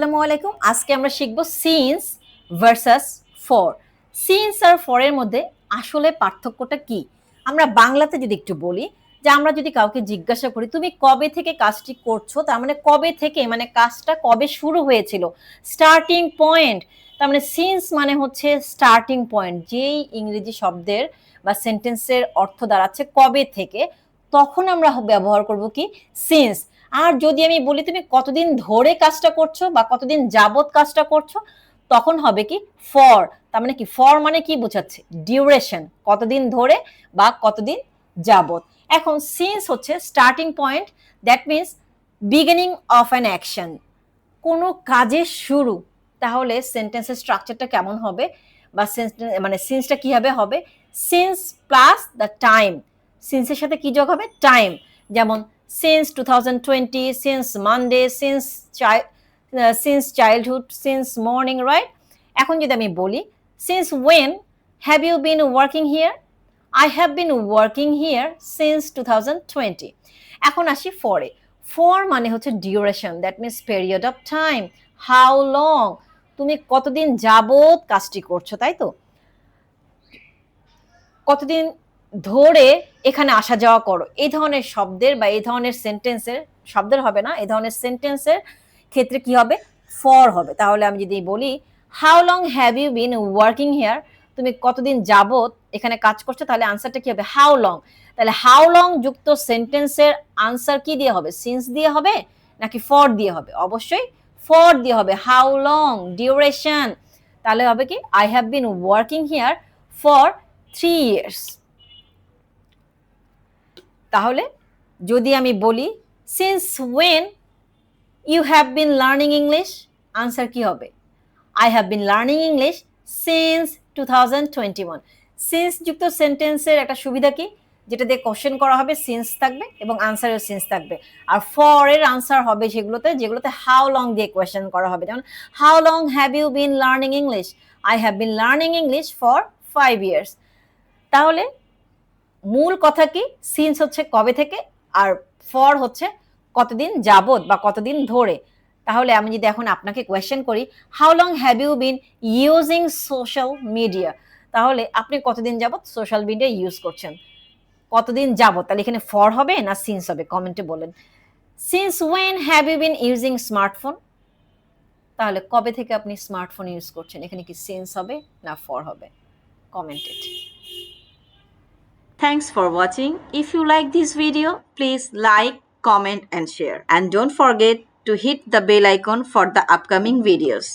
আসসালামু আলাইকুম। আজকে আমরা শিখব সিন্স ভার্সাস ফর। সিন্স আর ফর এর মধ্যে আসলে পার্থক্যটা কি? আমরা বাংলাতে যদি একটু বলি যে আমরা যদি কাউকে জিজ্ঞাসা করি তুমি কবে থেকে কাজটি করছো? তার মানে কবে থেকে মানে কাজটা কবে শুরু হয়েছিল? Starting point. তার মানে সিন্স মানে হচ্ছে স্টার্টিং পয়েন্ট। যেই ইংরেজি শব্দের বা সেন্টেন্সের অর্থ দাঁড়াচ্ছে কবে থেকে, তখন আমরা ব্যবহার করব কি সিন্স। আর যদি আমি বলি তুমি কতদিন ধরে কাজটা করছো বা কতদিন যাবত কাজটা করছো, তখন হবে কি ফর। তার মানে কি ফর মানে কি বোঝাচ্ছে? ডিউরেশন, কতদিন ধরে বা কতদিন যাবত। এখন সিন্স হচ্ছে starting point, that means beginning of an action, কোনো কাজের শুরু। তাহলে সেন্টেন্সের স্ট্রাকচারটা কেমন হবে বা মানে সিন্সটা কিভাবে হবে? Since plus the time. সিন্সের সাথে কি যোগ হবে? টাইম। যেমন since 2020, since Monday, since childhood, since morning, right? এখন যদি আমি বলি since when have you been working here? I have been working here since 2020। এখন আসি ফরে। ফর মানে হচ্ছে duration, that means period of time. How long, তুমি কতদিন যাবত কাজটি করছো, তাই তো? কতদিন ধরে এখানে আসা যাওয়া করো, এই ধরনের শব্দের বা এই ধরনের সেন্টেন্সের, শব্দের হবে না, এই ধরনের সেন্টেন্সের ক্ষেত্রে কি হবে? ফর হবে। তাহলে আমি যদি বলি how long have you been working here, তুমি কতদিন যাবত এখানে কাজ করছো, তাহলে আনসারটা কি হবে? How long. তাহলে হাউ লং যুক্ত সেন্টেন্সের আনসার কি দিয়ে হবে? সিন্স দিয়ে হবে নাকি ফর দিয়ে হবে? অবশ্যই ফর দিয়ে হবে। How long, duration. তাহলে হবে কি I have been working here for 3 years। তাহলে যদি আমি বলি since when you have been learning English, answer কি হবে? I have been learning English since 2021। Since যুক্ত সেন্টেন্সের একটা সুবিধা কি? যেটা দিয়ে কোশ্চেন করা হবে সিন্স থাকবে এবং আনসারের সিন্স থাকবে। আর ফর এর আনসার হবে যেগুলোতে হাউ লং দিয়ে কোয়েশ্চেন করা হবে। যেমন how long have you been learning English? I have been learning English for 5 years। তাহলে মূল কথা কি? সিন্স হচ্ছে কবে থেকে, আর ফর হচ্ছে কতদিন যাবত বা কতদিন ধরে। তাহলে আমি যদি এখন আপনাকে কোয়েশ্চেন করি how long have you been using social media, তাহলে আপনি কতদিন যাবত সোশ্যাল মিডিয়া ইউজ করছেন? কতদিন যাবত, তাহলে এখানে ফর হবে না সিন্স হবে? কমেন্টে বলেন। Since when have you been using smartphone, তাহলে কবে থেকে আপনি স্মার্টফোন ইউজ করছেন? এখানে কি সিন্স হবে না ফর হবে? Commented. Thanks for watching. If you like this video, please like, comment and share. And don't forget to hit the bell icon for the upcoming videos.